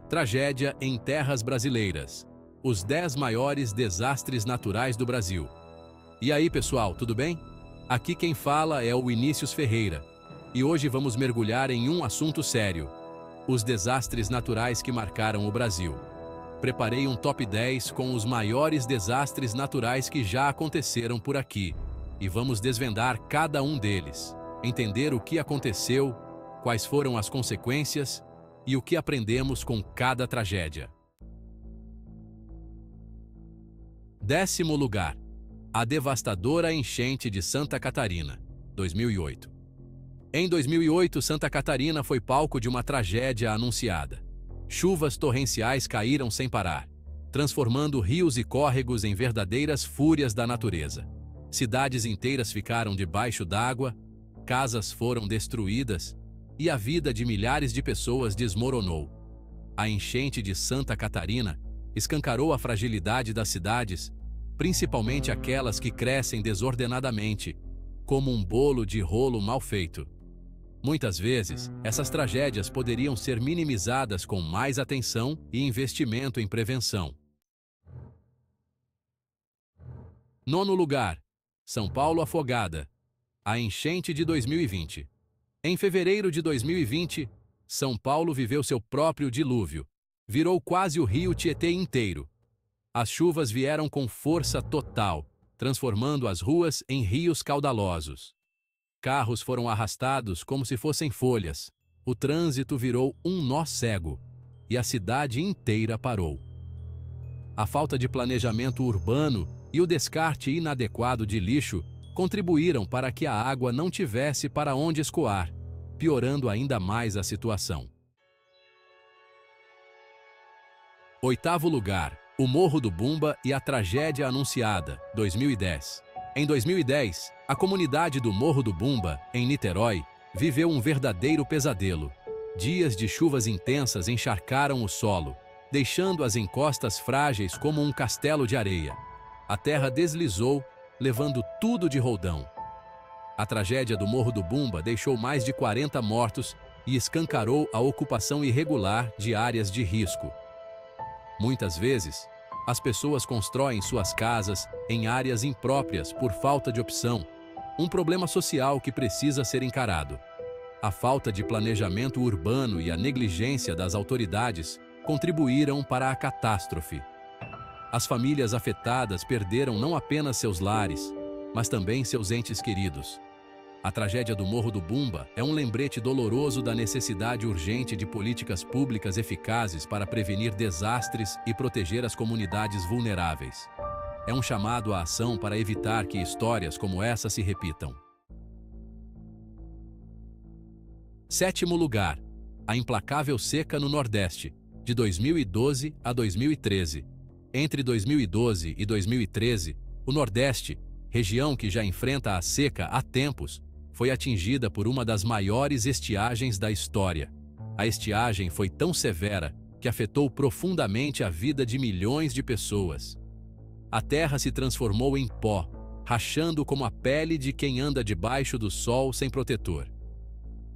Tragédia em terras brasileiras. Os 10 maiores desastres naturais do Brasil. E aí, pessoal, tudo bem? Aqui quem fala é o Vinícius Ferreira. E hoje vamos mergulhar em um assunto sério: os desastres naturais que marcaram o Brasil. Preparei um top 10 com os maiores desastres naturais que já aconteceram por aqui. E vamos desvendar cada um deles, entender o que aconteceu, quais foram as consequências e o que aprendemos com cada tragédia. 10º lugar. A devastadora enchente de Santa Catarina, 2008. Em 2008, Santa Catarina foi palco de uma tragédia anunciada. Chuvas torrenciais caíram sem parar, transformando rios e córregos em verdadeiras fúrias da natureza. Cidades inteiras ficaram debaixo d'água, casas foram destruídas e a vida de milhares de pessoas desmoronou. A enchente de Santa Catarina escancarou a fragilidade das cidades, principalmente aquelas que crescem desordenadamente, como um bolo de rolo mal feito. Muitas vezes, essas tragédias poderiam ser minimizadas com mais atenção e investimento em prevenção. 9º lugar. São Paulo afogada. A enchente de 2020. Em fevereiro de 2020, São Paulo viveu seu próprio dilúvio. Virou quase o rio Tietê inteiro. As chuvas vieram com força total, transformando as ruas em rios caudalosos. Carros foram arrastados como se fossem folhas. O trânsito virou um nó cego e a cidade inteira parou. A falta de planejamento urbano e o descarte inadequado de lixo contribuíram para que a água não tivesse para onde escoar, piorando ainda mais a situação. 8º lugar. O Morro do Bumba e a tragédia anunciada, 2010. Em 2010, a comunidade do Morro do Bumba, em Niterói, viveu um verdadeiro pesadelo. Dias de chuvas intensas encharcaram o solo, deixando as encostas frágeis como um castelo de areia. A terra deslizou, levando tudo de roldão. A tragédia do Morro do Bumba deixou mais de 40 mortos e escancarou a ocupação irregular de áreas de risco. Muitas vezes, as pessoas constroem suas casas em áreas impróprias por falta de opção, um problema social que precisa ser encarado. A falta de planejamento urbano e a negligência das autoridades contribuíram para a catástrofe. As famílias afetadas perderam não apenas seus lares, mas também seus entes queridos. A tragédia do Morro do Bumba é um lembrete doloroso da necessidade urgente de políticas públicas eficazes para prevenir desastres e proteger as comunidades vulneráveis. É um chamado à ação para evitar que histórias como essa se repitam. 7º lugar. A implacável seca no Nordeste, de 2012 a 2013. Entre 2012 e 2013, o Nordeste, região que já enfrenta a seca há tempos, foi atingida por uma das maiores estiagens da história. A estiagem foi tão severa que afetou profundamente a vida de milhões de pessoas. A terra se transformou em pó, rachando como a pele de quem anda debaixo do sol sem protetor.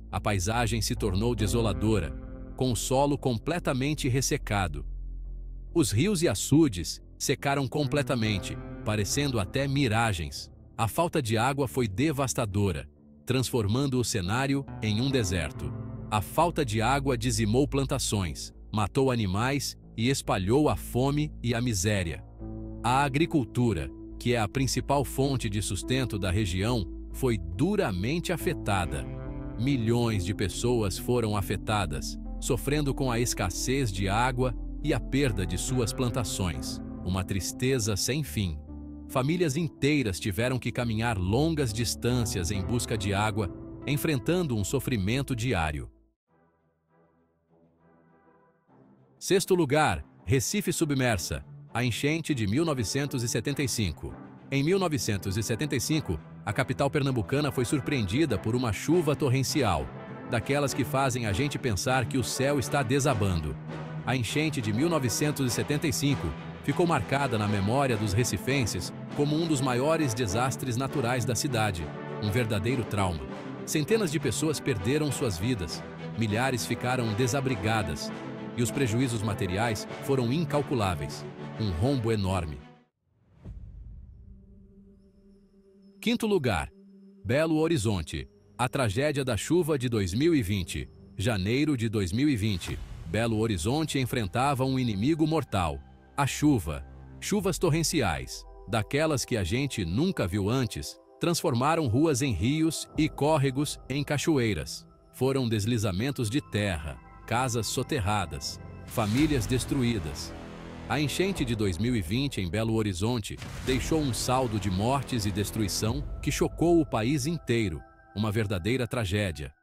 A paisagem se tornou desoladora, com o solo completamente ressecado. Os rios e açudes secaram completamente, parecendo até miragens. A falta de água foi devastadora, transformando o cenário em um deserto. A falta de água dizimou plantações, matou animais e espalhou a fome e a miséria. A agricultura, que é a principal fonte de sustento da região, foi duramente afetada. Milhões de pessoas foram afetadas, sofrendo com a escassez de água e a perda de suas plantações. Uma tristeza sem fim. Famílias inteiras tiveram que caminhar longas distâncias em busca de água, enfrentando um sofrimento diário. 6º lugar. Recife submersa. A enchente de 1975. Em 1975, a capital pernambucana foi surpreendida por uma chuva torrencial, daquelas que fazem a gente pensar que o céu está desabando. A enchente de 1975 ficou marcada na memória dos recifenses como um dos maiores desastres naturais da cidade, um verdadeiro trauma. Centenas de pessoas perderam suas vidas, milhares ficaram desabrigadas e os prejuízos materiais foram incalculáveis. Um rombo enorme. Quinto lugar, Belo Horizonte. A tragédia da chuva de 2020. Janeiro de 2020. Belo Horizonte enfrentava um inimigo mortal: a chuva. Chuvas torrenciais, daquelas que a gente nunca viu antes, transformaram ruas em rios e córregos em cachoeiras. Foram deslizamentos de terra, casas soterradas, famílias destruídas. A enchente de 2020 em Belo Horizonte deixou um saldo de mortes e destruição que chocou o país inteiro. Uma verdadeira tragédia.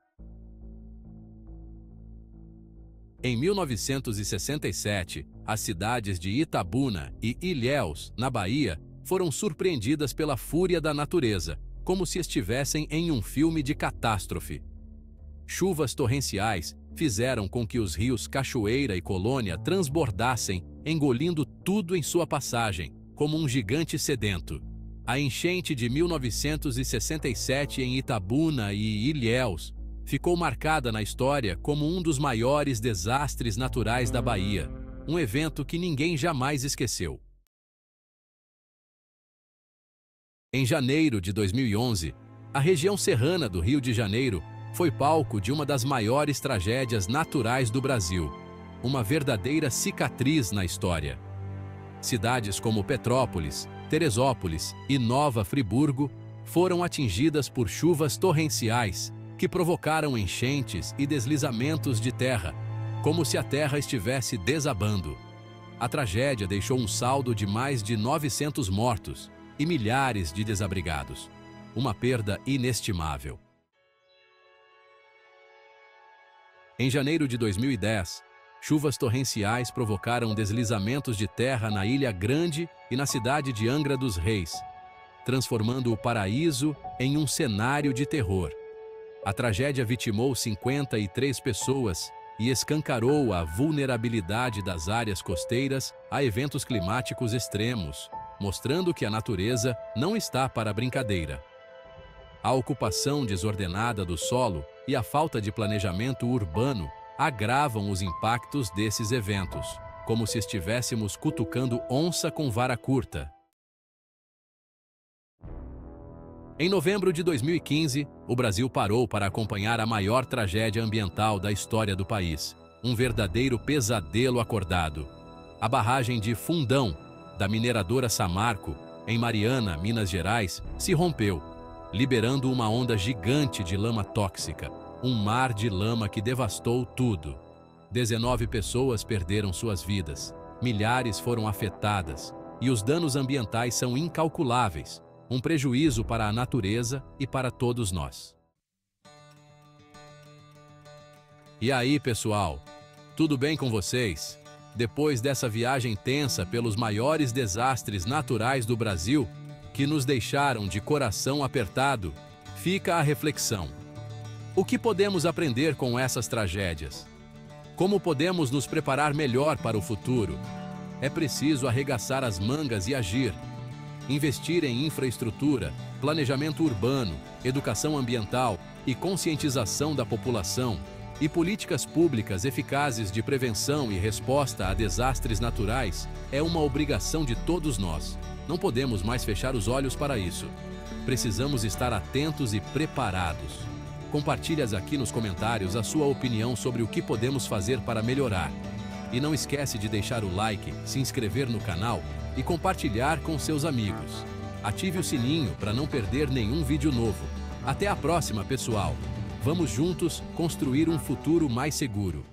Em 1967, as cidades de Itabuna e Ilhéus, na Bahia, foram surpreendidas pela fúria da natureza, como se estivessem em um filme de catástrofe. Chuvas torrenciais fizeram com que os rios Cachoeira e Colônia transbordassem, engolindo tudo em sua passagem, como um gigante sedento. A enchente de 1967 em Itabuna e Ilhéus ficou marcada na história como um dos maiores desastres naturais da Bahia, um evento que ninguém jamais esqueceu. Em janeiro de 2011, a região serrana do Rio de Janeiro foi palco de uma das maiores tragédias naturais do Brasil, uma verdadeira cicatriz na história. Cidades como Petrópolis, Teresópolis e Nova Friburgo foram atingidas por chuvas torrenciais que provocaram enchentes e deslizamentos de terra, como se a terra estivesse desabando. A tragédia deixou um saldo de mais de 900 mortos e milhares de desabrigados. Uma perda inestimável. Em janeiro de 2010, chuvas torrenciais provocaram deslizamentos de terra na Ilha Grande e na cidade de Angra dos Reis, transformando o paraíso em um cenário de terror. A tragédia vitimou 53 pessoas e escancarou a vulnerabilidade das áreas costeiras a eventos climáticos extremos, mostrando que a natureza não está para brincadeira. A ocupação desordenada do solo e a falta de planejamento urbano agravam os impactos desses eventos, como se estivéssemos cutucando onça com vara curta. Em novembro de 2015, o Brasil parou para acompanhar a maior tragédia ambiental da história do país, um verdadeiro pesadelo acordado. A barragem de Fundão, da mineradora Samarco, em Mariana, Minas Gerais, se rompeu, liberando uma onda gigante de lama tóxica, um mar de lama que devastou tudo. 19 pessoas perderam suas vidas, milhares foram afetadas, e os danos ambientais são incalculáveis, um prejuízo para a natureza e para todos nós. E aí, pessoal? Tudo bem com vocês? Depois dessa viagem tensa pelos maiores desastres naturais do Brasil, que nos deixaram de coração apertado, fica a reflexão. O que podemos aprender com essas tragédias? Como podemos nos preparar melhor para o futuro? É preciso arregaçar as mangas e agir. Investir em infraestrutura, planejamento urbano, educação ambiental e conscientização da população e políticas públicas eficazes de prevenção e resposta a desastres naturais é uma obrigação de todos nós. Não podemos mais fechar os olhos para isso. Precisamos estar atentos e preparados. Compartilhe aqui nos comentários a sua opinião sobre o que podemos fazer para melhorar. E não esquece de deixar o like, se inscrever no canal e compartilhar com seus amigos. Ative o sininho para não perder nenhum vídeo novo. Até a próxima, pessoal! Vamos juntos construir um futuro mais seguro.